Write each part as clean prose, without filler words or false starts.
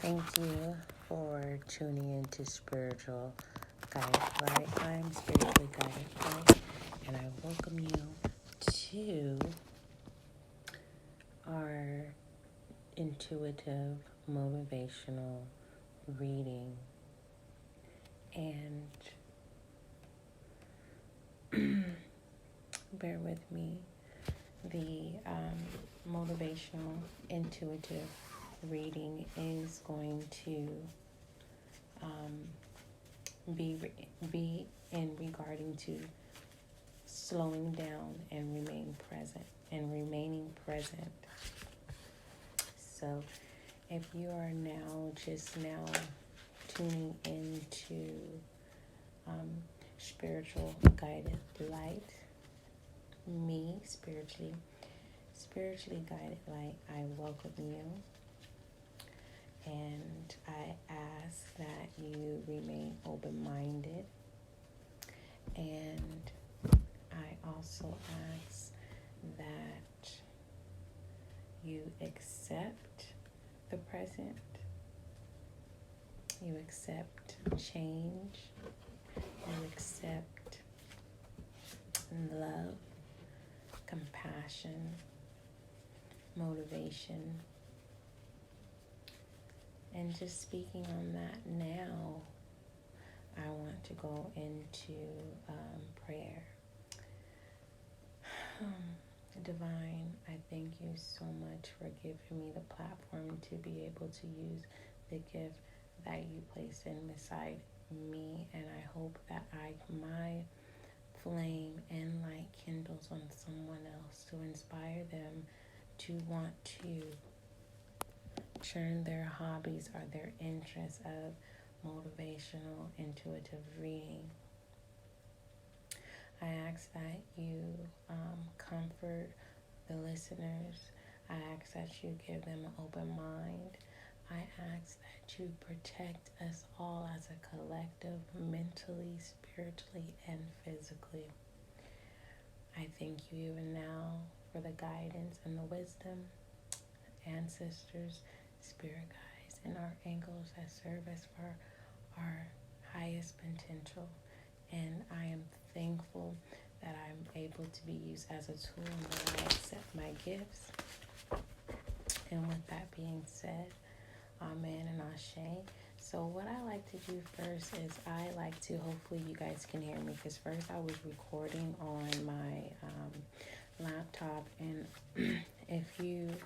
Thank you for tuning into Spiritual Guided Light. I'm Spiritually Guided Light, and I welcome you to our intuitive, motivational reading. And bear with me, the motivational, intuitive reading is going to be in regarding to slowing down and remaining present. So if you are just now tuning into Spiritual Guided Light, me, spiritually guided light, I welcome you, and I ask that you remain open-minded, and I also ask that you accept the present, you accept change, you accept love, compassion, motivation. And just speaking on that now, I want to go into prayer. Divine, I thank you so much for giving me the platform to be able to use the gift that you placed inside me, and I hope that my flame and light kindles on someone else to inspire them to want to turn their hobbies or their interests of motivational, intuitive reading. I ask that you comfort the listeners. I ask that you give them an open mind. I ask that you protect us all as a collective, mentally, spiritually, and physically. I thank you even now for the guidance and the wisdom, ancestors, spirit guides, and archangels that serve us for our highest potential. And I am thankful that I'm able to be used as a tool and that I accept my gifts. And with that being said, amen and ashe. So what I like to do first is I like to, hopefully you guys can hear me, because first I was recording on my laptop, and if you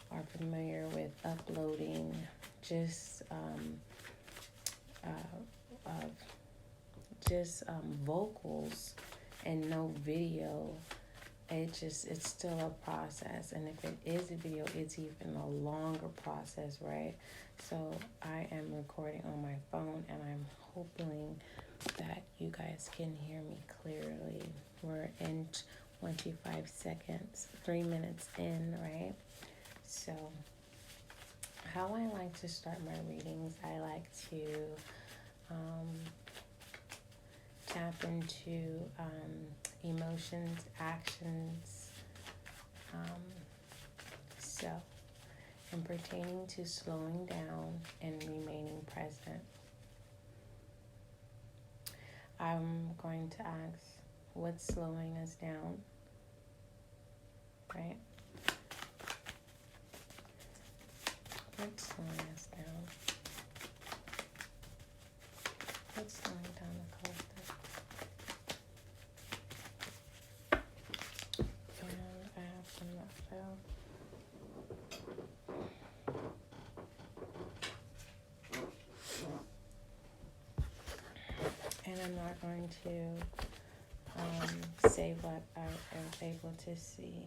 are familiar with uploading just vocals and no video, it's still a process. And if it is a video, it's even a longer process, right? So I am recording on my phone, and I'm hoping that you guys can hear me clearly. We're in 25 seconds, 3 minutes in, right? So how I like to start my readings, I like to tap into emotions, actions, and pertaining to slowing down and remaining present. I'm going to ask, what's slowing us down, right? What's slowing us down? What's slowing down the collective? And I have some that fell. And I'm not going to say what I was able to see.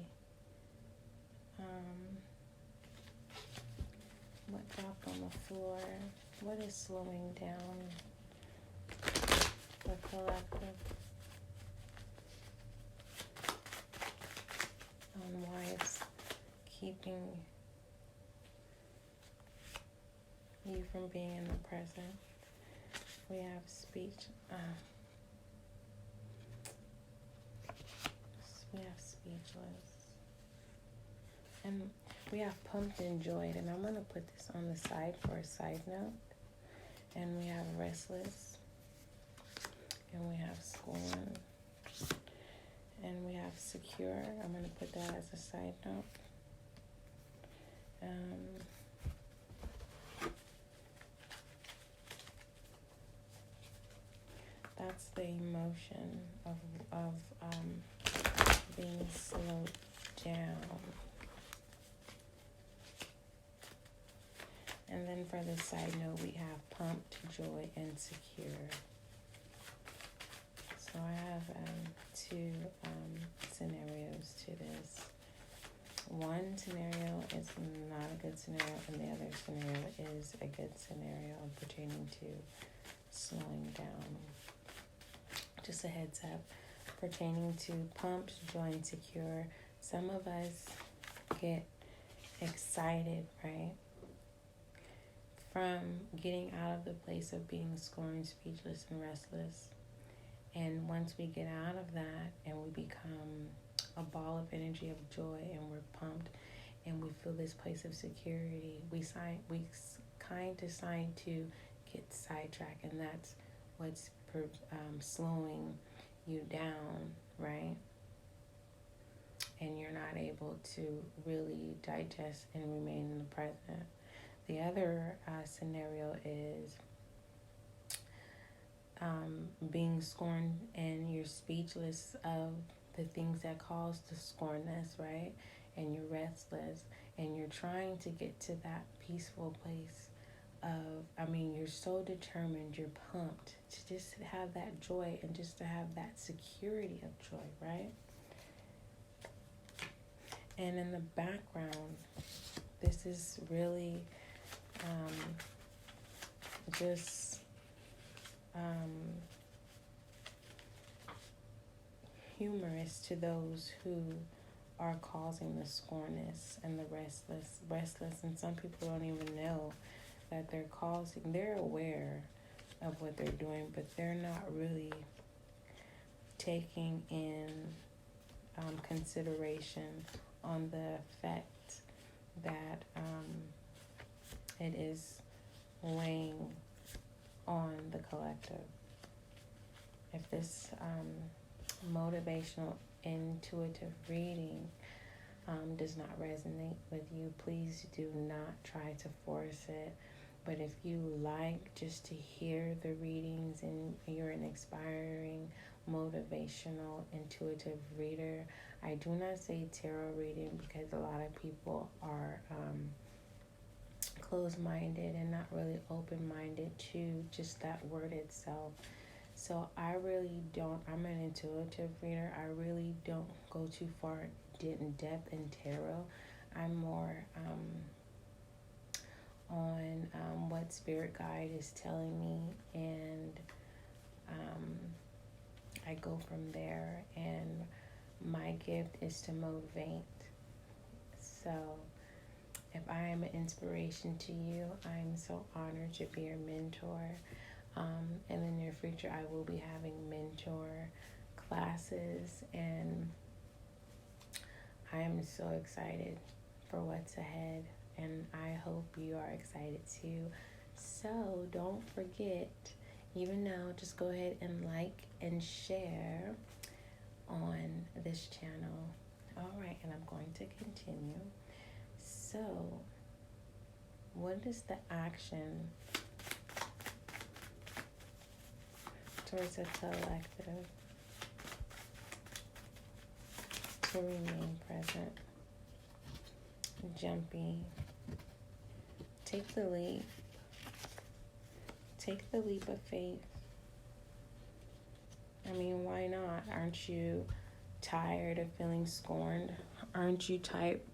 What dropped on the floor? What is slowing down the collective? Why it's keeping you from being in the present? We have speech. We have speechless. And We have pumped and joyed, and I'm going to put this on the side for a side note. And we have restless, and we have scorn, and we have secure. I'm going to put that as a side note. That's the emotion of being slowed down. And then for the side note, we have pumped, joy, and secure. So I have two scenarios to this. One scenario is not a good scenario, and the other scenario is a good scenario pertaining to slowing down. Just a heads up, pertaining to pumped, joy, and secure, some of us get excited, right, from getting out of the place of being scorned, speechless, and restless. And once we get out of that and we become a ball of energy of joy and we're pumped and we feel this place of security, we kind to get sidetracked, and that's what's slowing you down, right? And you're not able to really digest and remain in the present. The other scenario is being scorned and you're speechless of the things that cause the scornness, right? And you're restless and you're trying to get to that peaceful place of, you're so determined, you're pumped to just have that joy and just to have that security of joy, right? And in the background, this is really just humorous to those who are causing the scornness and the restless, and some people don't even know that they're aware of what they're doing, but they're not really taking in consideration on the effect that it is weighing on the collective. If this motivational, intuitive reading does not resonate with you, please do not try to force it. But if you like just to hear the readings and you're an inspiring, motivational, intuitive reader, I do not say tarot reading because a lot of people are closed-minded and not really open-minded to just that word itself. So I really don't, I'm an intuitive reader. I really don't go too far in depth in tarot. I'm more on what spirit guide is telling me, and I go from there, and my gift is to motivate. So if I am an inspiration to you, I'm so honored to be your mentor. In the near future, I will be having mentor classes, and I am so excited for what's ahead, and I hope you are excited too. So don't forget, even now, just go ahead and like and share on this channel. All right, and I'm going to continue. So, what is the action towards a collective to remain present? Jumpy. Take the leap. Take the leap of faith. Why not? Aren't you tired of feeling scorned? Aren't you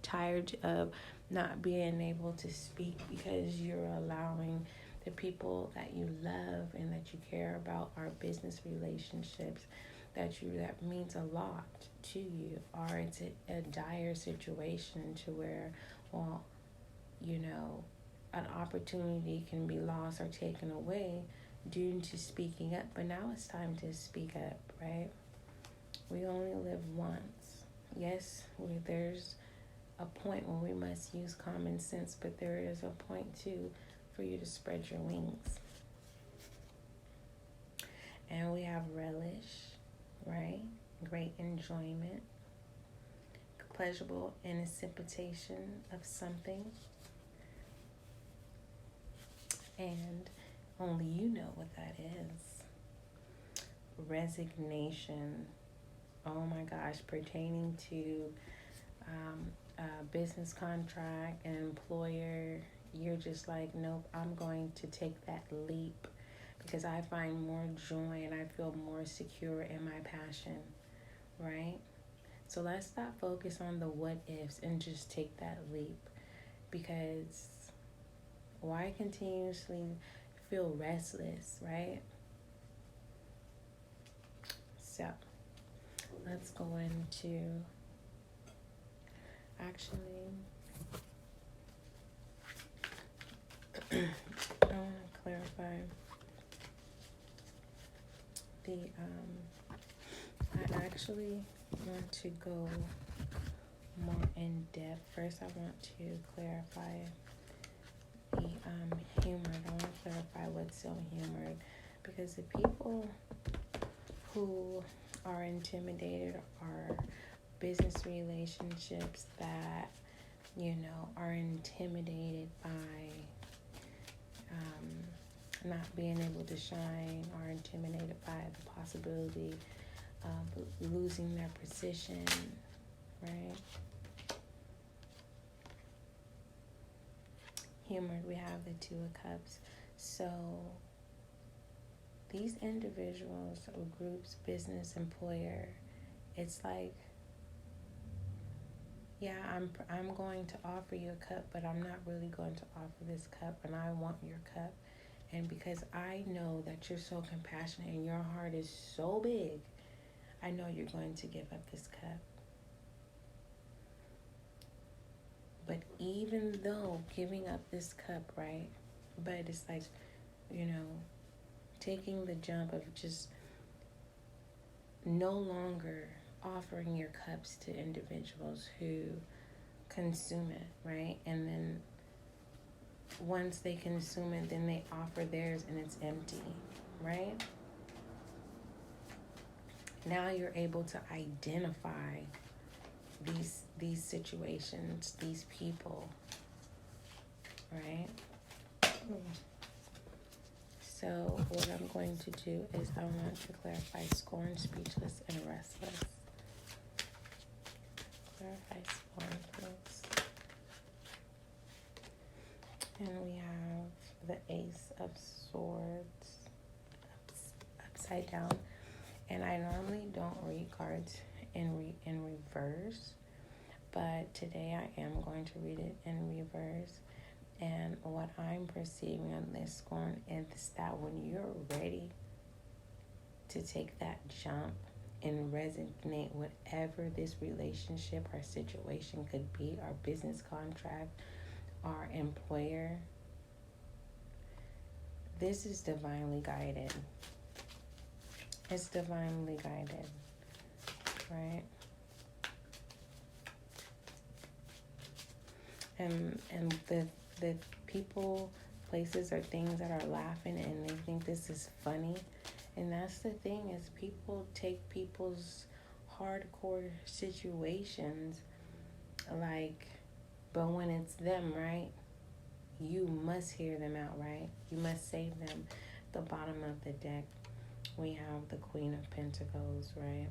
tired of not being able to speak because you're allowing the people that you love and that you care about, our business relationships, that means a lot to you, or it's a dire situation to where, an opportunity can be lost or taken away due to speaking up. But now it's time to speak up, right? We only live once. Yes, there's a point where we must use common sense, but there is a point too for you to spread your wings. And we have relish, right? Great enjoyment, pleasurable anticipation of something. And only you know what that is. Resignation. Oh my gosh, pertaining to a business contract, an employer. You're just like, nope, I'm going to take that leap because I find more joy and I feel more secure in my passion, right? So let's not focus on the what ifs and just take that leap, because why continuously feel restless, right? So let's go into, actually, I want to clarify I actually want to go more in depth. First, I want to clarify the humored. I want to clarify what's so humored, because the people who are intimidated are business relationships that, are intimidated by not being able to shine, are intimidated by the possibility of losing their position, right? Humored, we have the Two of Cups. So these individuals or groups, business, employer, it's like, yeah, I'm going to offer you a cup, but I'm not really going to offer this cup, and I want your cup. And because I know that you're so compassionate and your heart is so big, I know you're going to give up this cup. But even though giving up this cup, right? But it's like, taking the jump of just no longer offering your cups to individuals who consume it, right? And then once they consume it, then they offer theirs and it's empty, right? Now you're able to identify these situations, these people, right? So what I'm going to do is I want to clarify scorn, speechless, and restless. Clarify scorn, please. And we have the Ace of Swords upside down. And I normally don't read cards in reverse, but today I am going to read it in reverse. And what I'm perceiving on this scorn is that when you're ready to take that jump and resonate whatever this relationship or situation could be, our business contract, our employer, this is divinely guided. It's divinely guided, right? And the people, places, or things that are laughing and they think this is funny. And that's the thing, is people take people's hardcore situations like, but when it's them, right, you must hear them out, right? You must save them. The bottom of the deck, we have the Queen of Pentacles, right?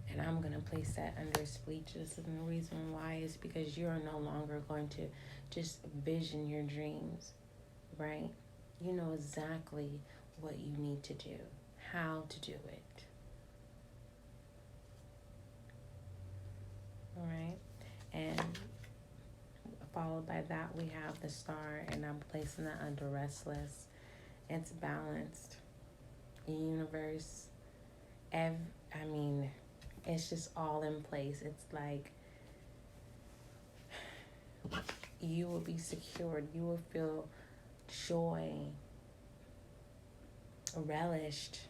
And I'm going to place that under speechless. And the reason why is because you're no longer going to just vision your dreams, right? You know exactly what you need to do, how to do it. All right? And followed by that, we have the Star, and I'm placing that under restless. It's balanced. The universe, it's just all in place. It's like you will be secured. You will feel joy, relished.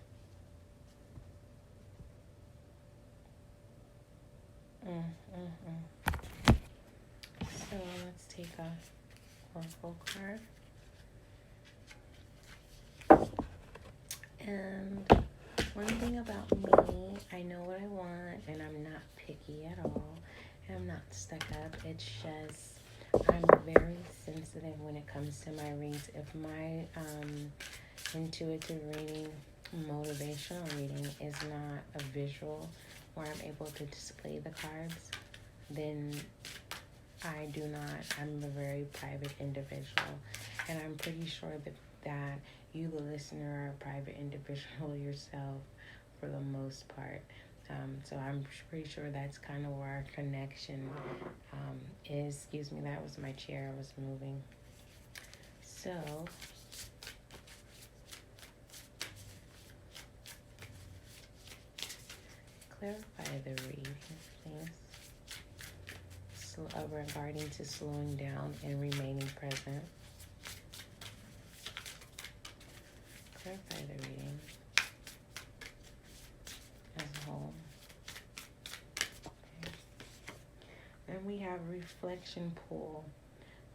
So let's take a oracle card. And one thing about me, I know what I want, and I'm not picky at all. And I'm not stuck up. It's just I'm very sensitive when it comes to my reads. If my intuitive reading, motivational reading is not a visual where I'm able to display the cards, then I do not. I'm a very private individual, and I'm pretty sure that you, the listener, are a private individual yourself for the most part. So I'm pretty sure that's kind of where our connection is. Excuse me, that was my chair I was moving. So clarify the reading, please. Regarding to slowing down and remaining present. Clarify the reading as a whole. Okay. Then we have reflection pool,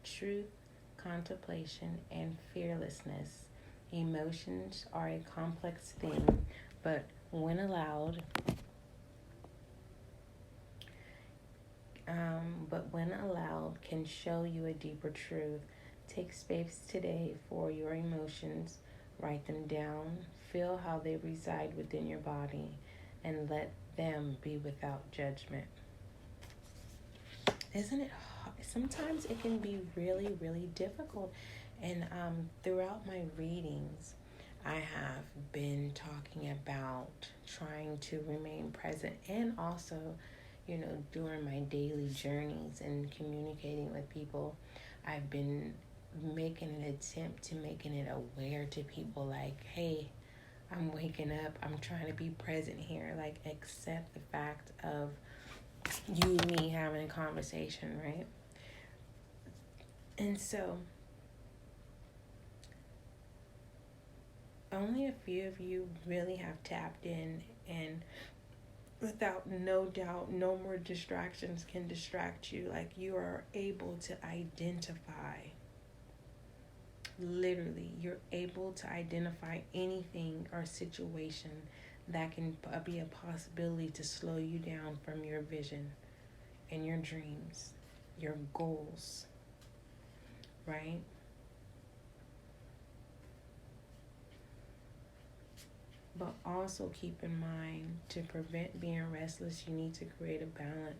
truth, contemplation, and fearlessness. Emotions are a complex thing, but when allowed, can show you a deeper truth. Take space today for your emotions. Write them down. Feel how they reside within your body, and let them be without judgment. Isn't it hard? Sometimes it can be really, really difficult. And throughout my readings, I have been talking about trying to remain present, and also, during my daily journeys and communicating with people, I've been making an attempt to making it aware to people, like, hey, I'm waking up, I'm trying to be present here, like accept the fact of you and me having a conversation, right? And so only a few of you really have tapped in, and without no doubt, no more distractions can distract you. Like, you are able to identify, literally, you're able to identify anything or situation that can be a possibility to slow you down from your vision and your dreams, your goals, right? But also keep in mind, to prevent being restless, you need to create a balance.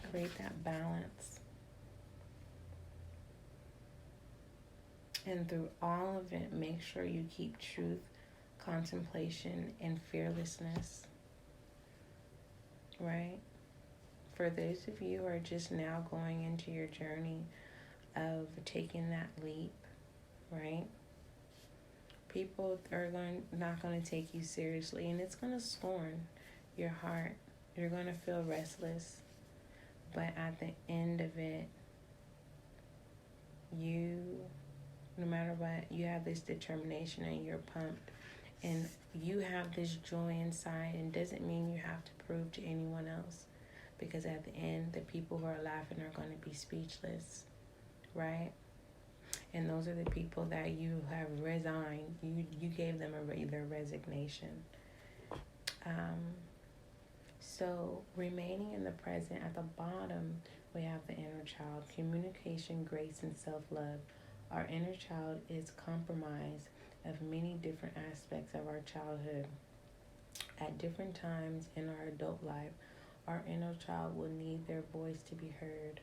Create that balance. And through all of it, make sure you keep truth, contemplation, and fearlessness. Right? For those of you who are just now going into your journey of taking that leap, right? People are not going to take you seriously, and it's going to scorn your heart. You're going to feel restless, but at the end of it, no matter what, you have this determination and you're pumped, and you have this joy inside, and doesn't mean you have to prove to anyone else, because at the end, the people who are laughing are going to be speechless, right? And those are the people that you have resigned. You gave them their resignation. So remaining in the present, at the bottom, we have the inner child. Communication, grace, and self-love. Our inner child is comprised of many different aspects of our childhood. At different times in our adult life, our inner child will need their voice to be heard.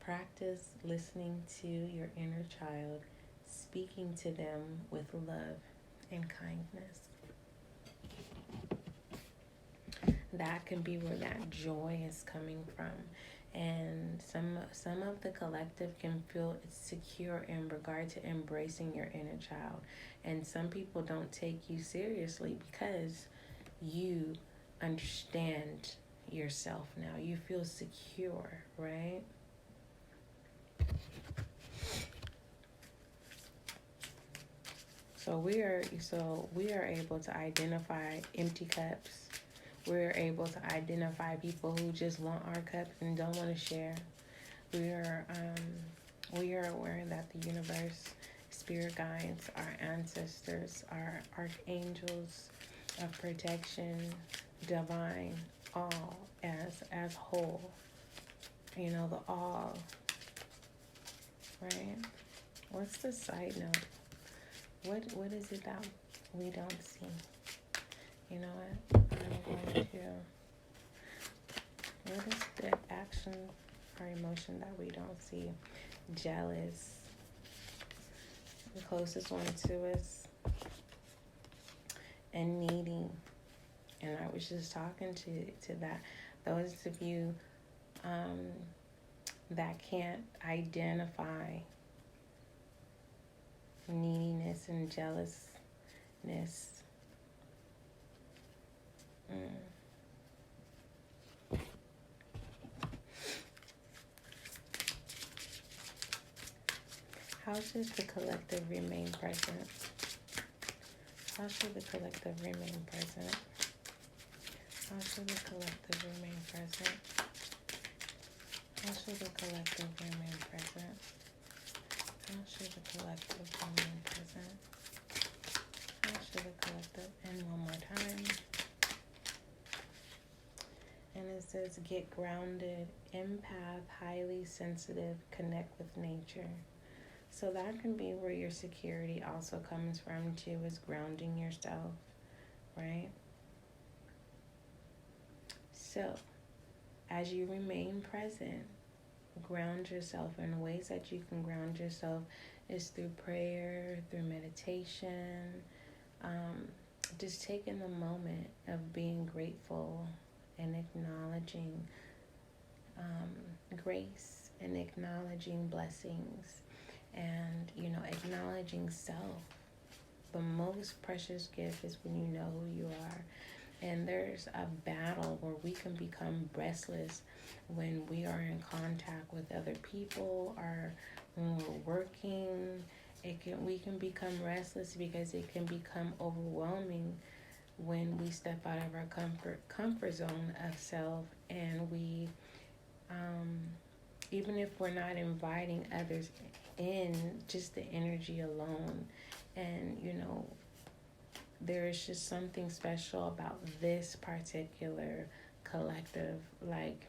Practice listening to your inner child, speaking to them with love and kindness. That can be where that joy is coming from. And some of the collective can feel secure in regard to embracing your inner child. And some people don't take you seriously because you understand yourself now. You feel secure, right? So we are able to identify empty cups. We're able to identify people who just want our cups and don't want to share. we are aware that the universe, spirit guides, our ancestors, our archangels of protection, divine, all as whole. You know, the all, right? What's the side note? What is it that we don't see? You know what? I'm going to. What is the action or emotion that we don't see? Jealous. The closest one to us. And needing. And I was just talking to that. Those of you that can't identify neediness and jealousness. How should the collective remain present? How should the collective remain present? How should the collective remain present? How should the collective remain present? How should the collective remain present? How should the collective, and one more time. And it says, get grounded, empath, highly sensitive, connect with nature. So that can be where your security also comes from too, is grounding yourself, right? So as you remain present, ground yourself. And ways that you can ground yourself is through prayer, through meditation, just taking the moment of being grateful and acknowledging grace and acknowledging blessings and, you know, acknowledging self. The most precious gift is when you know who you are. And there's a battle where we can become restless when we are in contact with other people or when we're working. We can become restless because it can become overwhelming when we step out of our comfort zone of self, and we even if we're not inviting others in, just the energy alone. And you know, there is just something special about this particular collective. Like,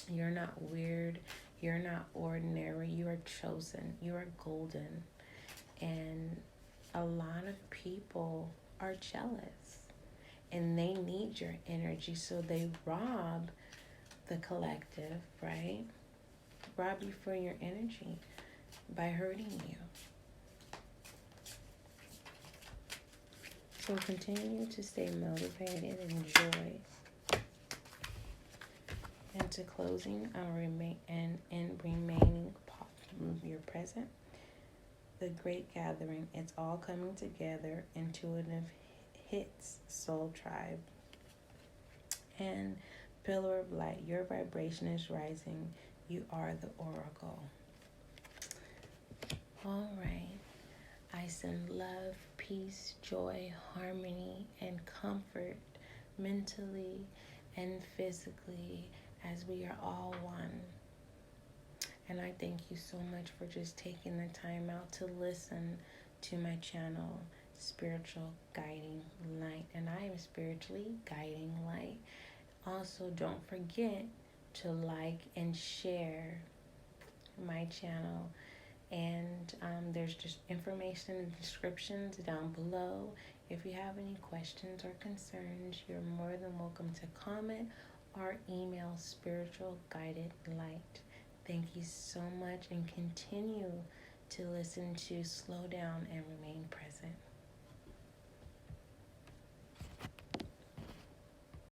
you're not weird, you're not ordinary, you are chosen, you are golden. And a lot of people are jealous and they need your energy, so they rob the collective, right? Rob you for your energy by hurting you. So continue to stay motivated and joy. And to closing, remaining you're present. The great gathering, it's all coming together. Intuitive hits, soul tribe. And pillar of light, your vibration is rising. You are the oracle. All right. I send love, peace, joy, harmony, and comfort mentally and physically as we are all one. And I thank you so much for just taking the time out to listen to my channel, Spiritual Guiding Light. And I am spiritually guiding light. Also, don't forget to like and share my channel. And there's just information in the descriptions down below. If you have any questions or concerns, you're more than welcome to comment or email Spiritual Guided Light. Thank you so much, and continue to listen to Slow Down and Remain Present.